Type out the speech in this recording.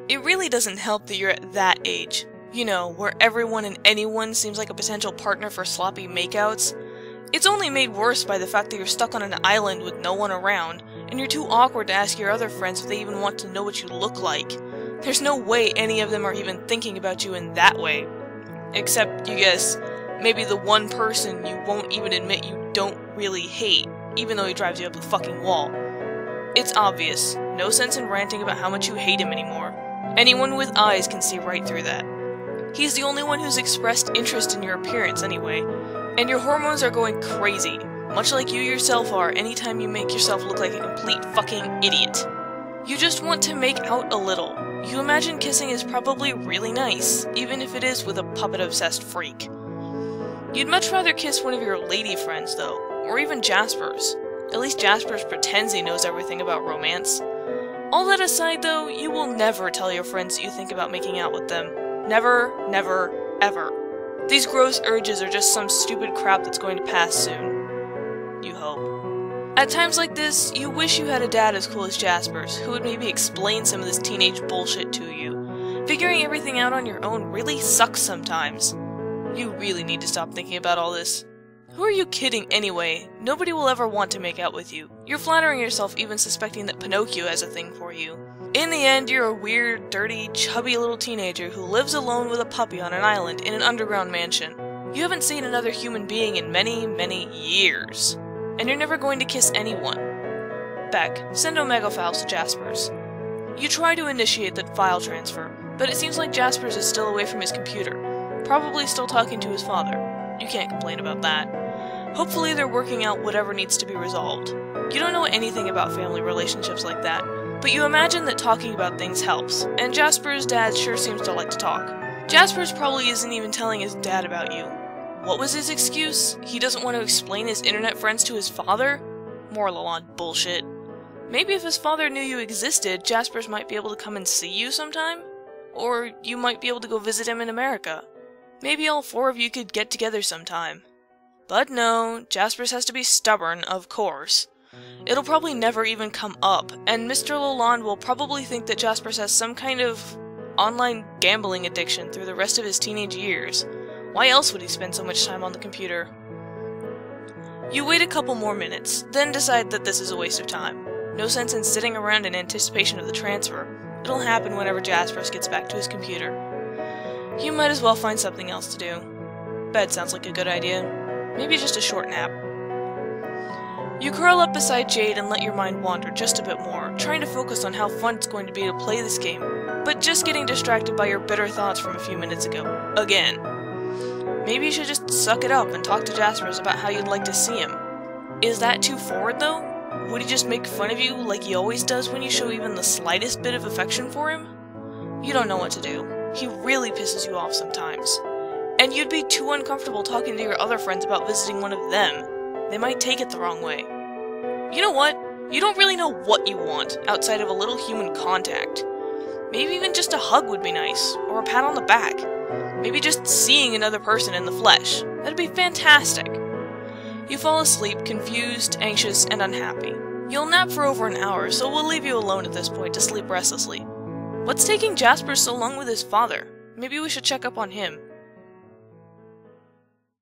It really doesn't help that you're at that age. You know, where everyone and anyone seems like a potential partner for sloppy makeouts. It's only made worse by the fact that you're stuck on an island with no one around, and you're too awkward to ask your other friends if they even want to know what you look like. There's no way any of them are even thinking about you in that way. Except, you guess, maybe the one person you won't even admit you don't really hate, even though he drives you up the fucking wall. It's obvious. No sense in ranting about how much you hate him anymore. Anyone with eyes can see right through that. He's the only one who's expressed interest in your appearance anyway, and your hormones are going crazy, much like you yourself are anytime you make yourself look like a complete fucking idiot. You just want to make out a little. You imagine kissing is probably really nice, even if it is with a puppet-obsessed freak. You'd much rather kiss one of your lady friends, though, or even Jasper's. At least Jasper's pretends he knows everything about romance. All that aside, though, you will never tell your friends that you think about making out with them. Never, never, ever. These gross urges are just some stupid crap that's going to pass soon. You hope. At times like this, you wish you had a dad as cool as Jasper's, who would maybe explain some of this teenage bullshit to you. Figuring everything out on your own really sucks sometimes. You really need to stop thinking about all this. Who are you kidding anyway? Nobody will ever want to make out with you. You're flattering yourself even suspecting that Pinocchio has a thing for you. In the end, you're a weird, dirty, chubby little teenager who lives alone with a puppy on an island in an underground mansion. You haven't seen another human being in many, many years. And you're never going to kiss anyone. Beck, send Omega files to Jasper's. You try to initiate the file transfer, but it seems like Jasper's is still away from his computer, probably still talking to his father. You can't complain about that. Hopefully they're working out whatever needs to be resolved. You don't know anything about family relationships like that, but you imagine that talking about things helps, and Jasper's dad sure seems to like to talk. Jasper's probably isn't even telling his dad about you. What was his excuse? He doesn't want to explain his internet friends to his father? More Lalonde bullshit. Maybe if his father knew you existed, Jasper's might be able to come and see you sometime? Or you might be able to go visit him in America. Maybe all four of you could get together sometime. But no, Jasper's has to be stubborn, of course. It'll probably never even come up, and Mr. Lalonde will probably think that Jasper's has some kind of online gambling addiction through the rest of his teenage years. Why else would he spend so much time on the computer? You wait a couple more minutes, then decide that this is a waste of time. No sense in sitting around in anticipation of the transfer. It'll happen whenever Jasper's gets back to his computer. You might as well find something else to do. Bed sounds like a good idea. Maybe just a short nap. You curl up beside Jade and let your mind wander just a bit more, trying to focus on how fun it's going to be to play this game, but just getting distracted by your bitter thoughts from a few minutes ago. Again. Maybe you should just suck it up and talk to Jasper's about how you'd like to see him. Is that too forward, though? Would he just make fun of you like he always does when you show even the slightest bit of affection for him? You don't know what to do. He really pisses you off sometimes. And you'd be too uncomfortable talking to your other friends about visiting one of them. They might take it the wrong way. You know what? You don't really know what you want, outside of a little human contact. Maybe even just a hug would be nice, or a pat on the back. Maybe just seeing another person in the flesh. That'd be fantastic. You fall asleep, confused, anxious, and unhappy. You'll nap for over an hour, so we'll leave you alone at this point to sleep restlessly. What's taking Jasper so long with his father? Maybe we should check up on him.